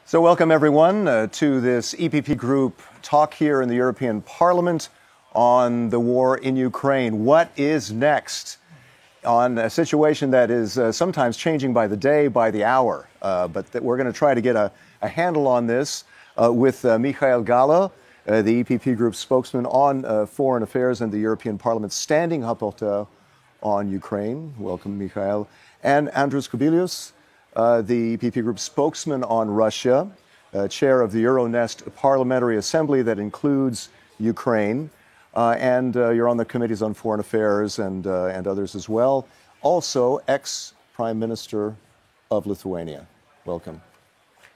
So welcome everyone to this EPP Group talk here in the European Parliament on the war in Ukraine. What is next on a situation that is sometimes changing by the day, by the hour, but that we're going to try to get a handle on this with Michael Gahler, the EPP Group spokesman on foreign affairs and the European Parliament standing rapporteur on Ukraine. Welcome, Michael. And Andrius Kubilius, the EPP Group spokesman on Russia, chair of the Euronest Parliamentary Assembly that includes Ukraine, and you're on the committees on foreign affairs and others as well. Also, ex-Prime Minister of Lithuania. Welcome.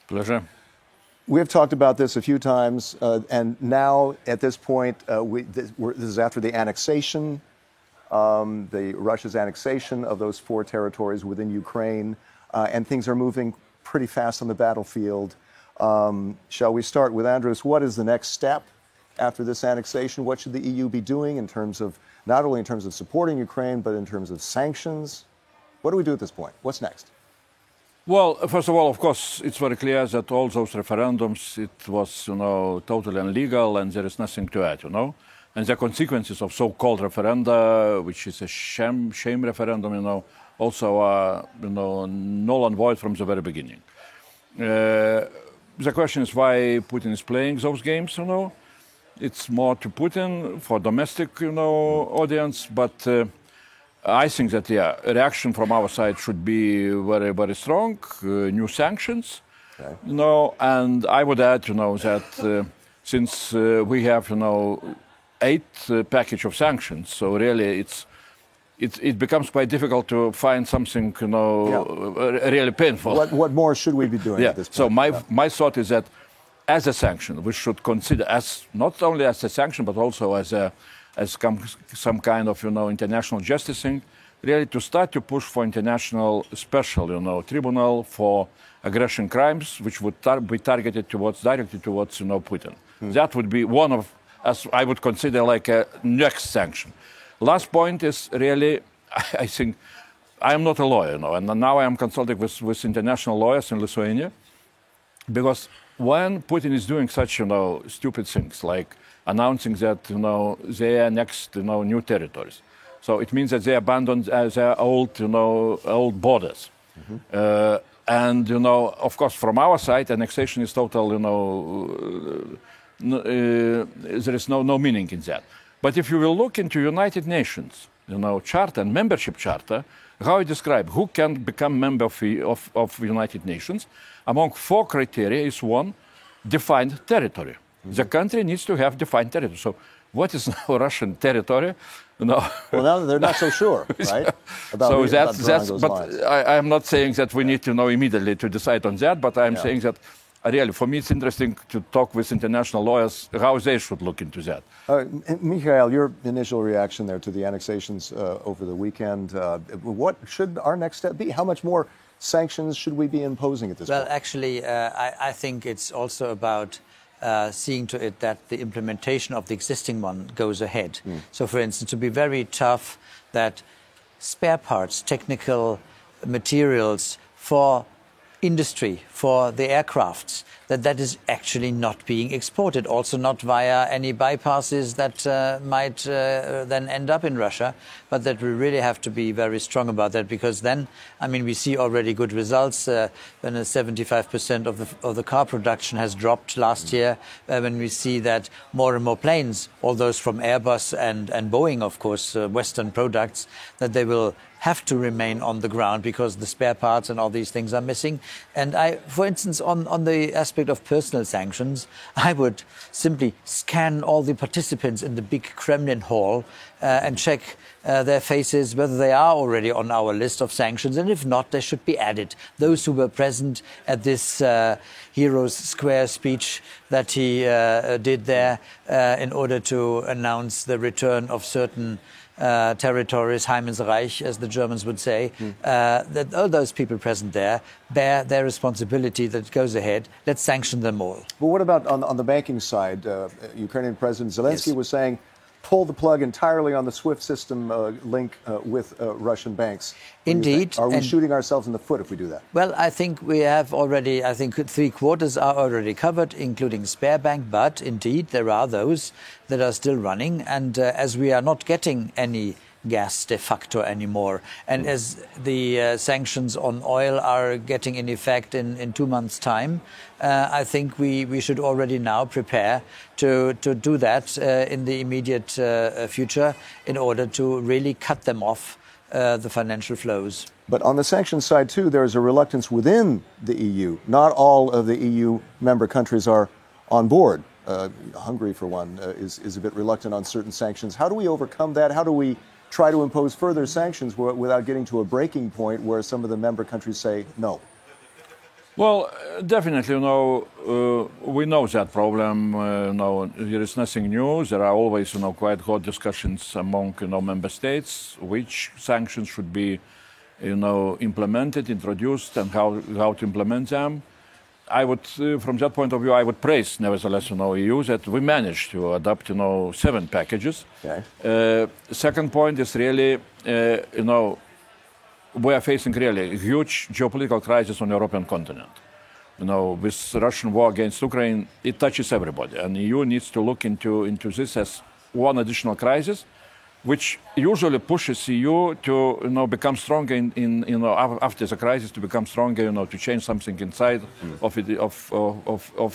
Pleasure. We have talked about this a few times, and now at this point, this is after the annexation, Russia's annexation of those 4 territories within Ukraine. And things are moving pretty fast on the battlefield. Shall we start with Andrius? What is the next step after this annexation? What should the EU be doing in terms of, not only in terms of supporting Ukraine, but in terms of sanctions? What do we do at this point? What's next? Well, first of all, of course, it's very clear that all those referendums, it was, totally illegal and there is nothing to add, And the consequences of so-called referenda, which is a shame referendum, also null and void from the very beginning. The question is why Putin is playing those games, It's more to Putin for domestic, audience, but I think that, a reaction from our side should be very, very strong, new sanctions, okay. And I would add, that since we have, 8 package of sanctions, so really it becomes quite difficult to find something, really painful. What more should we be doing at this point? So my thought is that as a sanction, we should consider as not only as a sanction, but also as some kind of, international justice thing, really to start to push for international special, tribunal for aggression crimes, which would be targeted directly towards, Putin. That would be one of, as I would consider, like a next sanction. Last point is really, I think, I am not a lawyer, and now I am consulting with international lawyers in Lithuania, because when Putin is doing such, stupid things, like announcing that, they are next, new territories, so it means that they abandoned their old borders. Mm-hmm. And, of course, from our side, annexation is total, there is no meaning in that. But if you will look into United Nations, charter and membership charter, how it describes who can become member of United Nations, among 4 criteria is one, defined territory. Mm-hmm. The country needs to have defined territory. So what is now Russian territory? Well, now they're not so sure, right? I am not saying that we need to know immediately to decide on that, but I am saying that really, for me, it's interesting to talk with international lawyers how they should look into that. Michael, your initial reaction there to the annexations over the weekend, what should our next step be? How much more sanctions should we be imposing at this point? Well, actually, I think it's also about seeing to it that the implementation of the existing one goes ahead. So, for instance, to be very tough that spare parts, technical materials for industry, for the aircrafts, that is actually not being exported, also not via any bypasses that might then end up in Russia, but that we really have to be very strong about that, because then, we see already good results when 75% of the car production has dropped last year, when we see that more and more planes, all those from Airbus and Boeing, of course, Western products, that they will have to remain on the ground because the spare parts and all these things are missing. And for instance, on the aspect of personal sanctions, I would simply scan all the participants in the big Kremlin hall and check their faces, whether they are already on our list of sanctions, and if not, they should be added. Those who were present at this Heroes Square speech that he did there in order to announce the return of certain territories, Heimensreich, as the Germans would say, that all those people present there bear their responsibility. That goes ahead. Let's sanction them all. But what about on the banking side? Ukrainian President Zelensky was saying pull the plug entirely on the SWIFT system link with Russian banks. Indeed. Are we shooting ourselves in the foot if we do that? Well, I think we have already, I think 3/4 are already covered, including Sberbank, but indeed there are those that are still running. And as we are not getting any gas de facto anymore, and as the sanctions on oil are getting in effect in 2 months' time, I think we should already now prepare to do that in the immediate future in order to really cut them off the financial flows. But on the sanctions side, too, there is a reluctance within the EU. Not all of the EU member countries are on board. Hungary, for one, is a bit reluctant on certain sanctions. How do we overcome that? How do we try to impose further sanctions without getting to a breaking point where some of the member countries say no? Well, definitely, we know that problem. There is nothing new. There are always, quite hot discussions among, member states, which sanctions should be, implemented, introduced, and how to implement them. I would, from that point of view, I would praise, nevertheless, EU that we managed to adopt, 7 packages. Okay. Second point is really, we are facing really a huge geopolitical crisis on the European continent. With the Russian war against Ukraine, it touches everybody, and the EU needs to look into this as one additional crisis, which usually pushes EU to become stronger after the crisis, to become stronger, to change something inside of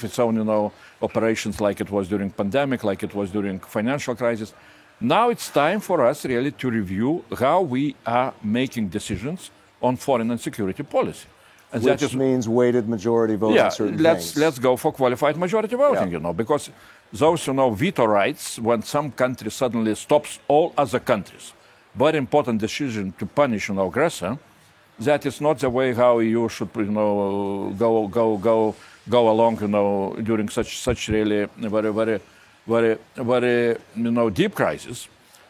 its own operations, like it was during pandemic, like it was during financial crisis. Now it's time for us really to review how we are making decisions on foreign and security policy. And which means weighted majority votes on certain things. Let's go for qualified majority voting, because those veto rights, when some country suddenly stops all other countries, very important decision to punish an aggressor, that is not the way how EU should go along, during such really very deep crisis.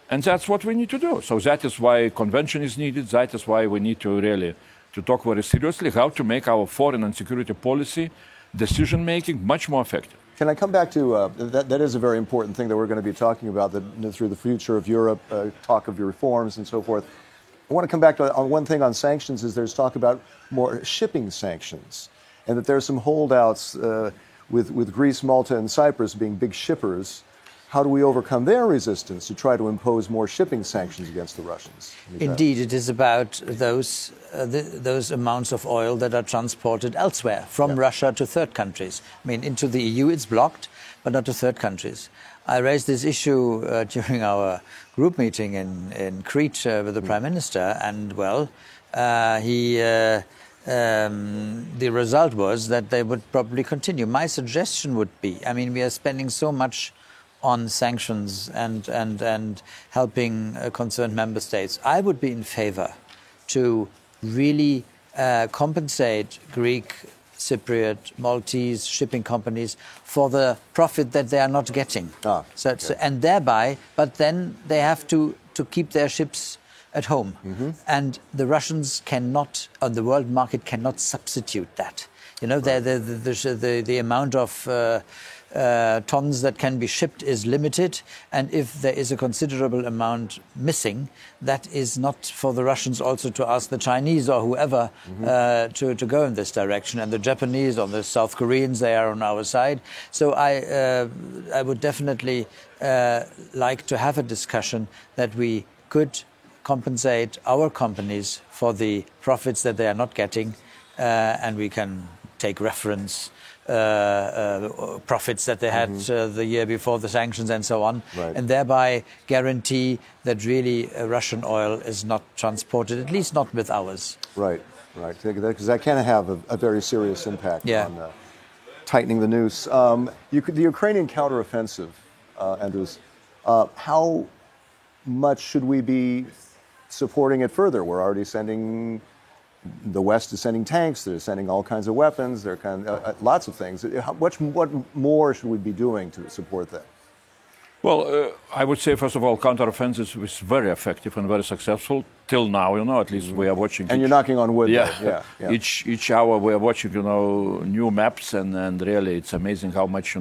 And that's what we need to do. So that is why convention is needed. That is why we need to really to talk very seriously how to make our foreign and security policy decision-making much more effective. Can I come back to that is a very important thing that we're going to be talking about through the future of Europe, talk of your reforms and so forth. I want to come back to on one thing on sanctions is there's talk about more shipping sanctions and that there's some holdouts with Greece, Malta, and Cyprus being big shippers. How do we overcome their resistance to try to impose more shipping sanctions against the Russians? Indeed, it is about those amounts of oil that are transported elsewhere from Russia to third countries. I mean, into the EU it's blocked, but not to third countries. I raised this issue during our group meeting in Crete with the Prime Minister, and the result was that they would probably continue. My suggestion would be, I mean, we are spending so much on sanctions and helping concerned member states. I would be in favor to really compensate Greek, Cypriot, Maltese shipping companies for the profit that they are not getting. And thereby, but then they have to keep their ships at home. Mm-hmm. And the Russians cannot, on the world market, cannot substitute that. The amount of tons that can be shipped is limited, and if there is a considerable amount missing, that is not for the Russians also to ask the Chinese or whoever to go in this direction. And the Japanese or the South Koreans, they are on our side. So I would definitely like to have a discussion that we could compensate our companies for the profits that they are not getting, and we can take reference profits that they had the year before the sanctions and so on, and thereby guarantee that really Russian oil is not transported, at least not with ours. Right. Because that can have a very serious impact on tightening the noose. The Ukrainian counteroffensive, Andrius, how much should we be supporting it further? We're already sending... The West is sending tanks. They're sending all kinds of weapons. They're lots of things. What more should we be doing to support that? Well, I would say, first of all, counteroffensive was very effective and very successful till now. At least we are watching. And you're knocking on wood. Yeah. Each hour we are watching, new maps, and really it's amazing how much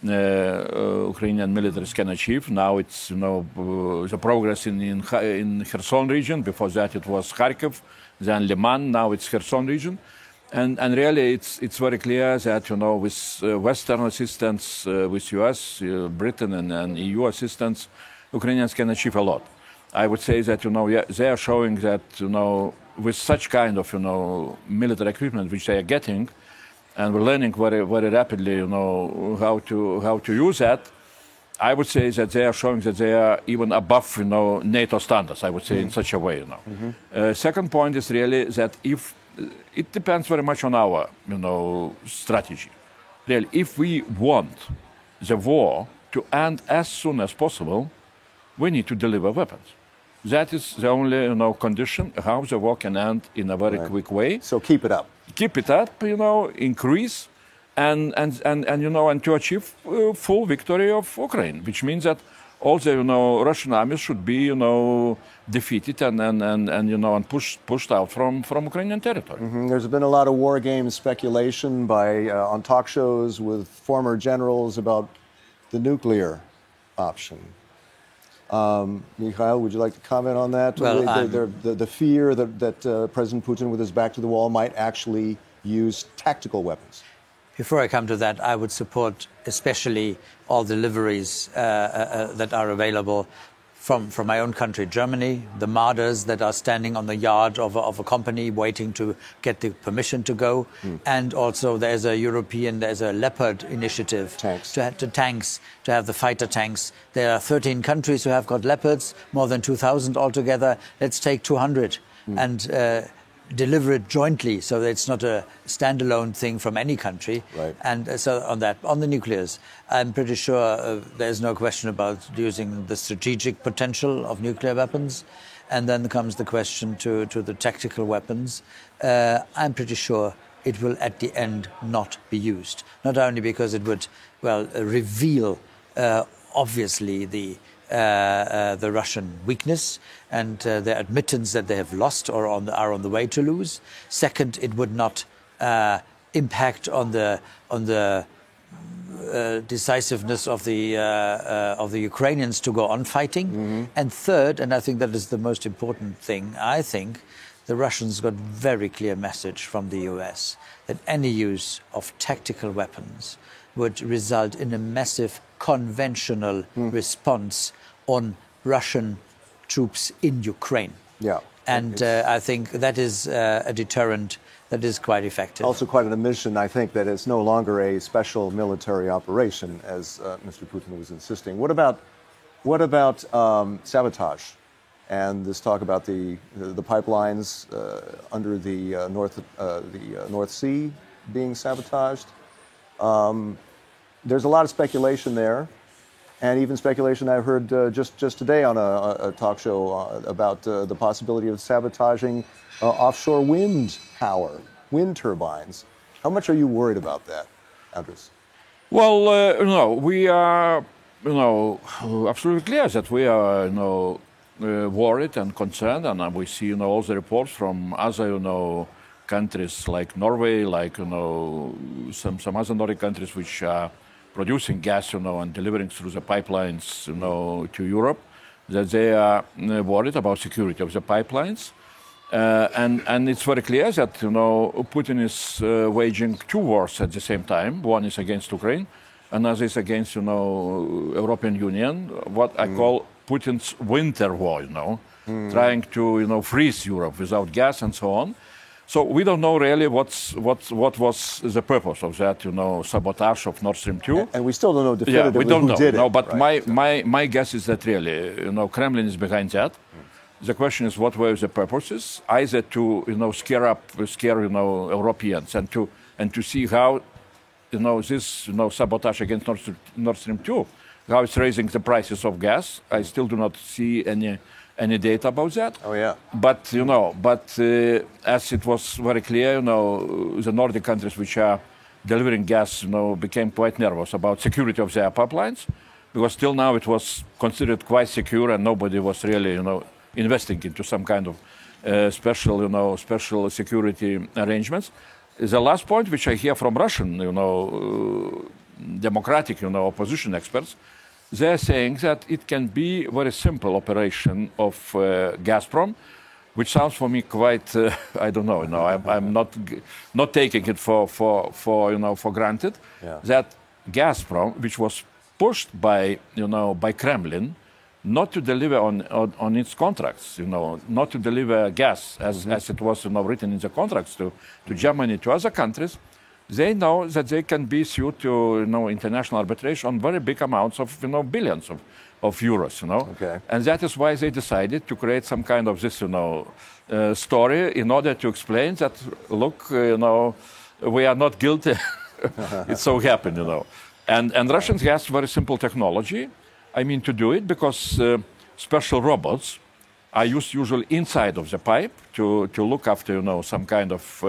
Ukrainian militaries can achieve. Now it's the progress in Kherson region. Before that it was Kharkiv, then Liman. Now it's Kherson region, and really it's very clear that with Western assistance, with US, Britain, and EU assistance, Ukrainians can achieve a lot. I would say that they are showing that with such kind of military equipment which they are getting. And we're learning very, very rapidly, how to use that. I would say that they are showing that they are even above, NATO standards. I would say in such a way, Second point is really that if it depends very much on our, strategy. Really, if we want the war to end as soon as possible, we need to deliver weapons. That is the only, condition how the war can end in a very quick way. So keep it up. Keep it up, increase, and to achieve full victory of Ukraine, which means that all the Russian armies should be defeated and pushed out from Ukrainian territory. There's been a lot of war games speculation on talk shows with former generals about the nuclear option. Mikhail, would you like to comment on that? Well, the fear that President Putin, with his back to the wall, might actually use tactical weapons. Before I come to that, I would support especially all deliveries that are available from my own country, Germany, the Marders that are standing on the yard of a company waiting to get the permission to go. And also there's a Leopard initiative to have the fighter tanks. There are 13 countries who have got Leopards, more than 2,000 altogether. Let's take 200 and deliver it jointly, so that it's not a standalone thing from any country. Right. And so on the nuclears, I'm pretty sure there's no question about using the strategic potential of nuclear weapons. And then comes the question to the tactical weapons. I'm pretty sure it will at the end not be used. Not only because it would, reveal obviously the Russian weakness and their admittance that they have lost or are on the way to lose. Second, it would not impact on the decisiveness of the Ukrainians to go on fighting. And third, and I think that is the most important thing, I think the Russians got very clear message from the US that any use of tactical weapons would result in a massive conventional response on Russian troops in Ukraine. Yeah. And I think that is a deterrent that is quite effective. Also quite an admission, I think, that it's no longer a special military operation, as Mr. Putin was insisting. What about sabotage and this talk about the pipelines under the North Sea being sabotaged? There's a lot of speculation there, and even speculation I've heard just today on a talk show about the possibility of sabotaging offshore wind power, wind turbines. How much are you worried about that, Andris? Well, we are, absolutely clear that we are, worried and concerned, and we see, all the reports from other, countries like Norway, like some other Nordic countries which are producing gas, and delivering through the pipelines, to Europe, that they are worried about security of the pipelines, and it's very clear that Putin is waging two wars at the same time. One is against Ukraine, another is against European Union. What I call Putin's winter war, trying to freeze Europe without gas and so on. So we don't know really what was the purpose of that, sabotage of Nord Stream 2. And we still don't know definitively we don't who did it. No, but right? my guess is that really, Kremlin is behind that. The question is what were the purposes? Either to scare Europeans and to see how this sabotage against Nord Stream 2, how it's raising the prices of gas. I still do not see any data about that. Oh yeah. But as it was very clear, the Nordic countries which are delivering gas, became quite nervous about security of their pipelines, because till now it was considered quite secure and nobody was really, investing into some kind of special security arrangements. The last point, which I hear from Russian, democratic, opposition experts, they're saying that it can be a very simple operation of Gazprom, which sounds for me quite, I don't know, I'm not taking it for granted, that Gazprom, which was pushed by Kremlin, not to deliver on its contracts, not to deliver gas as it was written in the contracts to Germany, to other countries, they know that they can be sued to international arbitration on very big amounts of billions of euros, Okay. And that is why they decided to create some kind of this story in order to explain that, look, we are not guilty. It so happened, And Russians have very simple technology, to do it, because special robots are used usually inside of the pipe to look after, some kind of,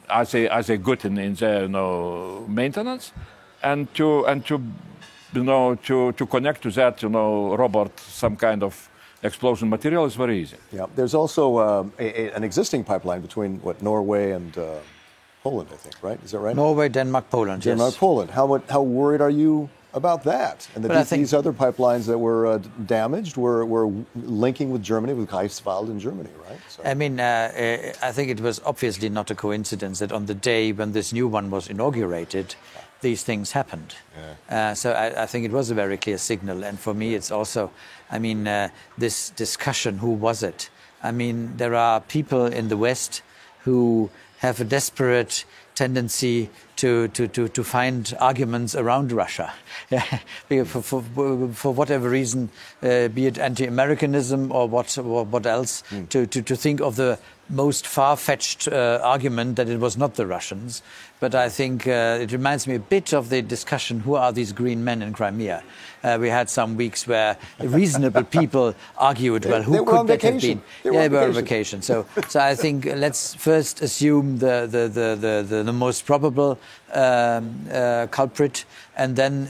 are they good in their, maintenance, and to connect to that, robot, some kind of explosion material is very easy. Yeah. There's also an existing pipeline between Norway and Poland, I think, right? Is that right? Norway, Denmark, Poland. Denmark, yes. Poland. How worried are you about that? And these other pipelines that were damaged were linking with Germany, with Greifswald in Germany, right? So. I think it was obviously not a coincidence that on the day when this new one was inaugurated, these things happened. Yeah. So I think it was a very clear signal. And for me, it's also, this discussion, who was it? There are people in the West who have a desperate tendency to find arguments around Russia, for whatever reason, be it anti-Americanism or what else, to think of the most far-fetched argument that it was not the Russians. But I think it reminds me a bit of the discussion, who are these green men in Crimea? We had some weeks where reasonable people argued, well, who could that have been? They were on vacation. So I think let's first assume the most probable culprit, and then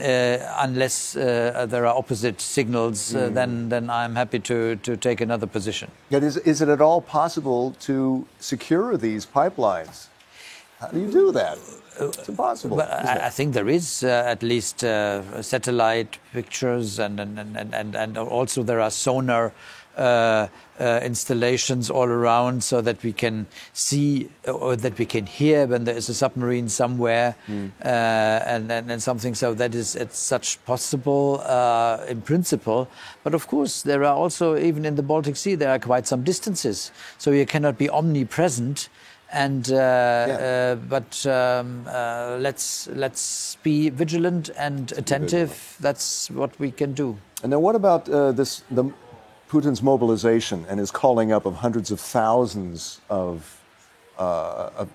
unless there are opposite signals, then I'm happy to take another position. Yet is it at all possible to secure these pipelines? How do you do that? It's impossible. But I think there is at least satellite pictures, and also there are sonar installations all around, so that we can see or that we can hear when there is a submarine somewhere, and something. So that is it's such possible in principle. But of course, there are also, even in the Baltic Sea, there are quite some distances, so you cannot be omnipresent. And let's be vigilant and attentive. That's what we can do. And then what about Putin's mobilization and his calling up of hundreds of thousands of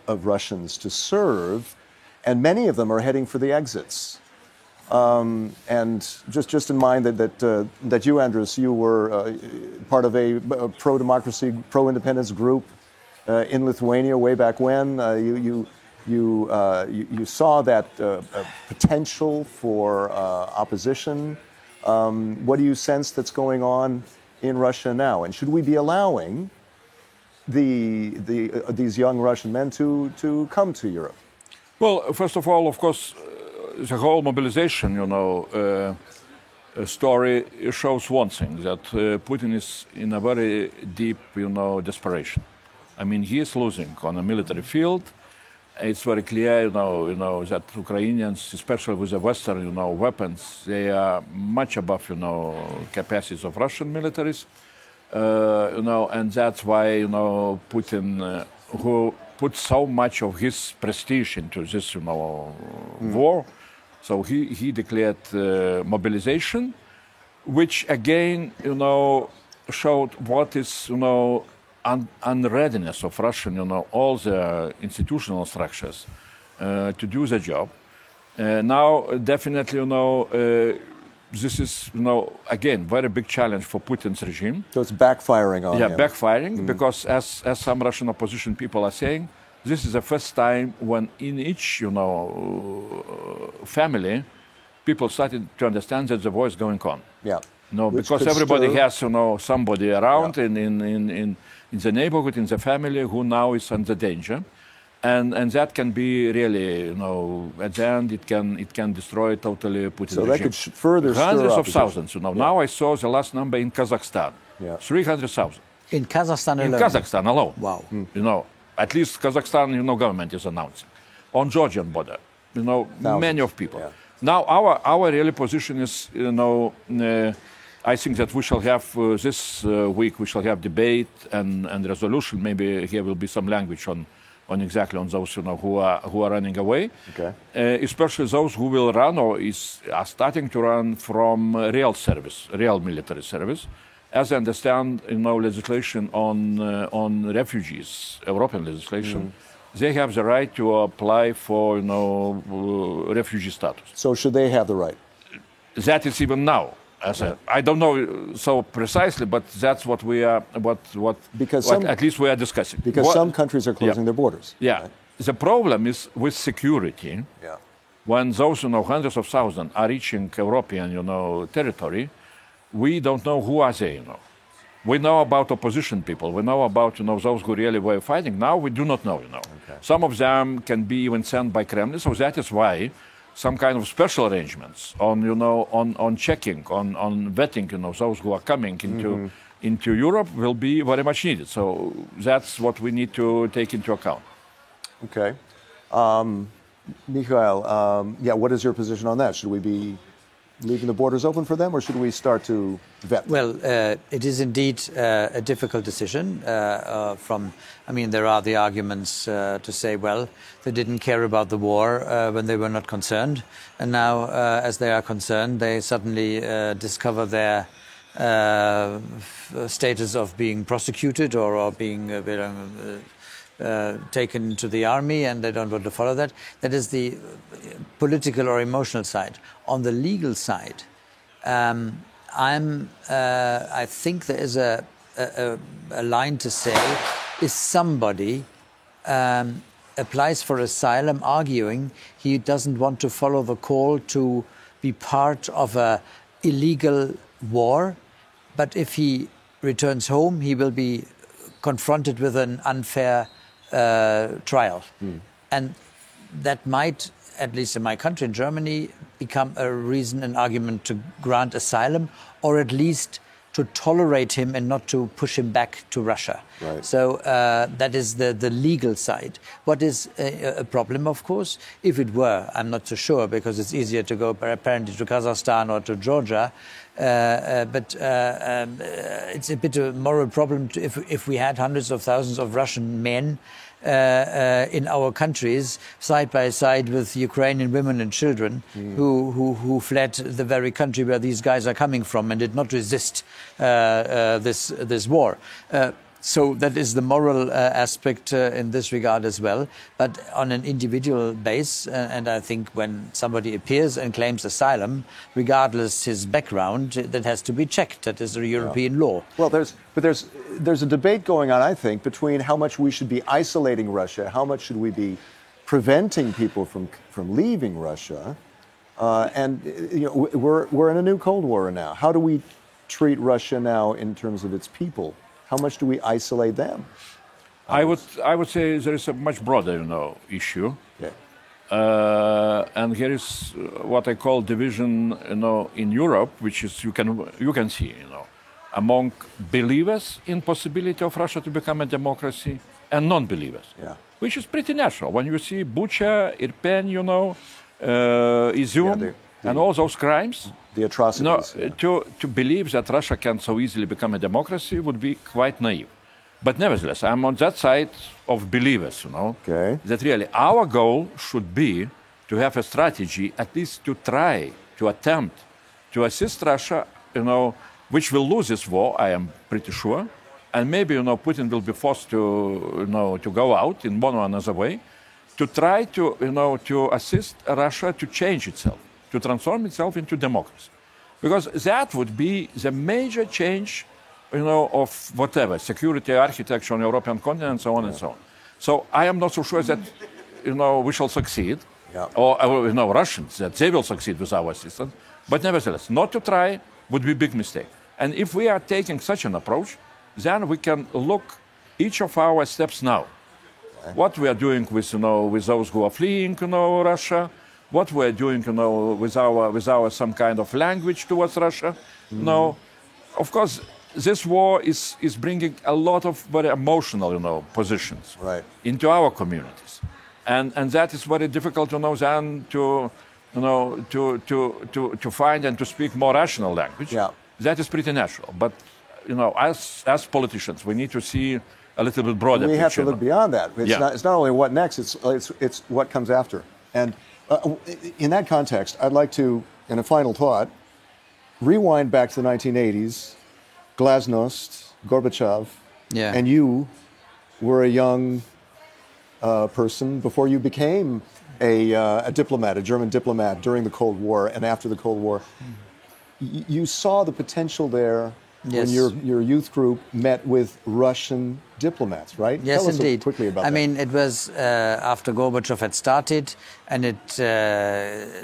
Russians to serve, and many of them are heading for the exits. And just in mind that you, Andris, you were part of a pro-democracy, pro-independence group in Lithuania way back when. You saw that potential for opposition. What do you sense that's going on in Russia now? And should we be allowing these young Russian men to come to Europe? Well, first of all, of course, the whole mobilization, story shows one thing, that Putin is in a very deep, desperation. He is losing on a military field. It's very clear, that Ukrainians, especially with the Western, weapons, they are much above, capacities of Russian militaries. And that's why, Putin, who put so much of his prestige into this, war, so he declared mobilization, which again, showed what is, unreadiness of Russian, all the institutional structures to do the job. Now, definitely, this is, again, very big challenge for Putin's regime. So it's backfiring on him. Yeah, backfiring, because as some Russian opposition people are saying, this is the first time when in each, family, people started to understand that the war is going on. Yeah. Because everybody has, somebody around in the neighborhood, in the family, who now is under danger. and that can be really, you know, at the end it can destroy totally Putin So regime. that could further stir hundreds of opposition. thousands. You know, now I saw the last number in Kazakhstan, Yeah. 300,000 In Kazakhstan in alone. Kazakhstan alone. Wow. You know, at least Kazakhstan, you know, government is announcing. On Georgian border, you know, Thousands. many of people. Yeah. Now our really position is, you know, I think that we shall have this week we shall have debate and resolution. Maybe here will be some language on exactly on those, you know, who are running away. Okay. Especially those who will run or are starting to run from real service, real military service. As I understand, you know, legislation on refugees, European legislation, they have the right to apply for, you know, refugee status. So should they have the right? That is even now. I don't know so precisely, but that's what we are, Because at least we are discussing. Because some countries are closing their borders. Yeah. Right? The problem is with security. Yeah. When those, you know, hundreds of thousands are reaching European, you know, territory, we don't know who are they, you know. We know about opposition people. We know about, you know, those who really were fighting. Now we do not know, you know. Okay. Some of them can be even sent by Kremlin. So that is why some kind of special arrangements on, you know, on checking, on vetting, you know, those who are coming into Europe will be very much needed. So that's what we need to take into account. Okay. Mikhail, yeah, what is your position on that? Should we be leaving the borders open for them, or should we start to vet them? Well, it is indeed a difficult decision. I mean, there are the arguments to say, well, they didn't care about the war when they were not concerned, and now, as they are concerned, they suddenly discover their status of being prosecuted or being taken to the army, and they don't want to follow that. That is the political or emotional side. On the legal side, I think there is a line to say: if somebody applies for asylum, arguing he doesn't want to follow the call to be part of a illegal war, but if he returns home, he will be confronted with an unfair trial. And that might, at least in my country, in Germany, become a reason, an argument to grant asylum, or at least to tolerate him and not to push him back to Russia. Right. So that is the legal side. What is a problem, of course, if it were, I'm not so sure, because it's easier to go apparently to Kazakhstan or to Georgia, but it's a bit of a moral problem if we had hundreds of thousands of Russian men in our countries, side by side with Ukrainian women and children who fled the very country where these guys are coming from and did not resist this war. So that is the moral aspect in this regard as well. But on an individual base, and I think when somebody appears and claims asylum, regardless his background, that has to be checked. That is a European law. Well, there's a debate going on, I think, between how much we should be isolating Russia, how much should we be preventing people from leaving Russia, and you know, we're in a new Cold War now. How do we treat Russia now in terms of its people? How much do we isolate them? I would say there is a much broader, you know, issue. Yeah. And here is what I call division, you know, in Europe, which is you can see, you know, among believers in possibility of Russia to become a democracy and non-believers, which is pretty natural. When you see Bucha, Irpen, you know, Izium, and all those crimes, the atrocities. No, to believe that Russia can so easily become a democracy would be quite naive. But nevertheless, I'm on that side of believers, you know, that really our goal should be to have a strategy, at least to try, to attempt to assist Russia, you know, which will lose this war, I am pretty sure. And maybe, you know, Putin will be forced to, you know, to go out in one or another way, to try to, you know, to assist Russia to change itself, to transform itself into democracy. Because that would be the major change, you know, of whatever, security architecture on the European continent and so on and so on. So I am not so sure that, you know, we shall succeed, or, you know, Russians, that they will succeed with our assistance. But nevertheless, not to try would be a big mistake. And if we are taking such an approach, then we can look each of our steps now. what we are doing with, with those who are fleeing, Russia, what we are doing, with our some kind of language towards Russia. Of course, this war is bringing a lot of very emotional, positions into our communities, and that is very difficult, then to find and to speak more rational language. Yeah. That is pretty natural, but as politicians, we need to see a little bit broader. We have to look beyond that. It's not only what next; it's what comes after. And in that context, I'd like to, in a final thought, rewind back to the 1980s. Glasnost, Gorbachev, and you were a young person before you became a diplomat, a German diplomat during the Cold War and after the Cold War. You saw the potential there when your youth group met with Russian diplomats, right? Yes, Tell us indeed. Quickly about I that. mean, it was after Gorbachev had started, and it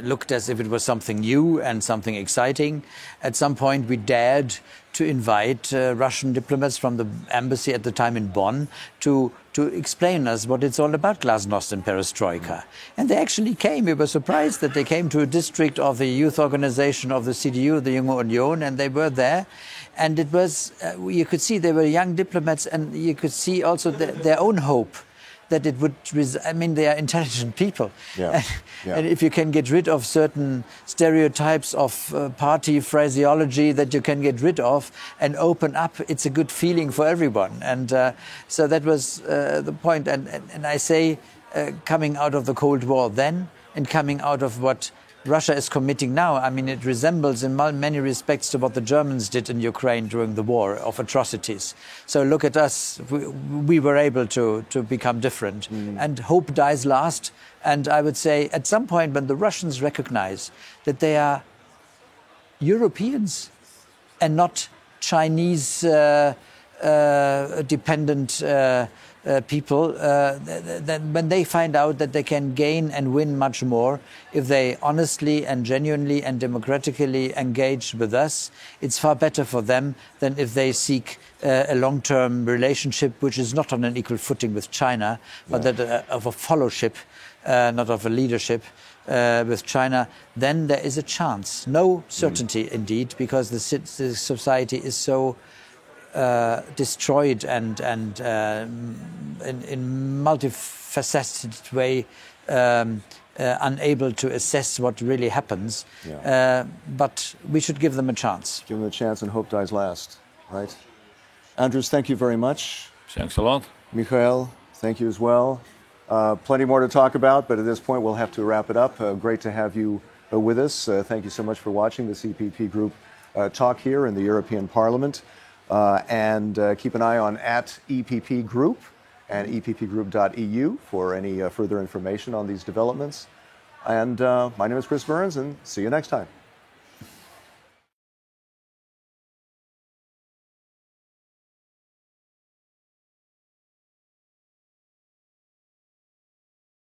looked as if it was something new and something exciting. At some point, we dared to invite Russian diplomats from the embassy at the time in Bonn to explain us what it's all about, Glasnost and Perestroika. And they actually came. We were surprised that they came to a district of the youth organization of the CDU, the Junge Union, and they were there. And it was, you could see they were young diplomats, and you could see also their own hope that it would, they are intelligent people. And if you can get rid of certain stereotypes of party phraseology that you can get rid of and open up, it's a good feeling for everyone. And so that was the point. And I say, coming out of the Cold War then and coming out of what Russia is committing now, I mean, it resembles in many respects to what the Germans did in Ukraine during the war of atrocities. So look at us. We were able to become different. And hope dies last. And I would say at some point when the Russians recognize that they are Europeans and not Chinese dependent people, then when they find out that they can gain and win much more if they honestly and genuinely and democratically engage with us, it's far better for them than if they seek a long-term relationship which is not on an equal footing with China, but that of a fellowship, not of a leadership with China. Then there is a chance, no certainty indeed, because the society is so destroyed and in multifaceted way unable to assess what really happens. But we should give them a chance. Give them a chance and hope dies last, right? Andrus, thank you very much. Thanks a lot. Mikhail, thank you as well. Plenty more to talk about, but at this point we'll have to wrap it up. Great to have you with us. Thank you so much for watching this EPP Group talk here in the European Parliament. And keep an eye on @EPP Group and eppgroup.eu for any further information on these developments. And my name is Chris Burns, and see you next time.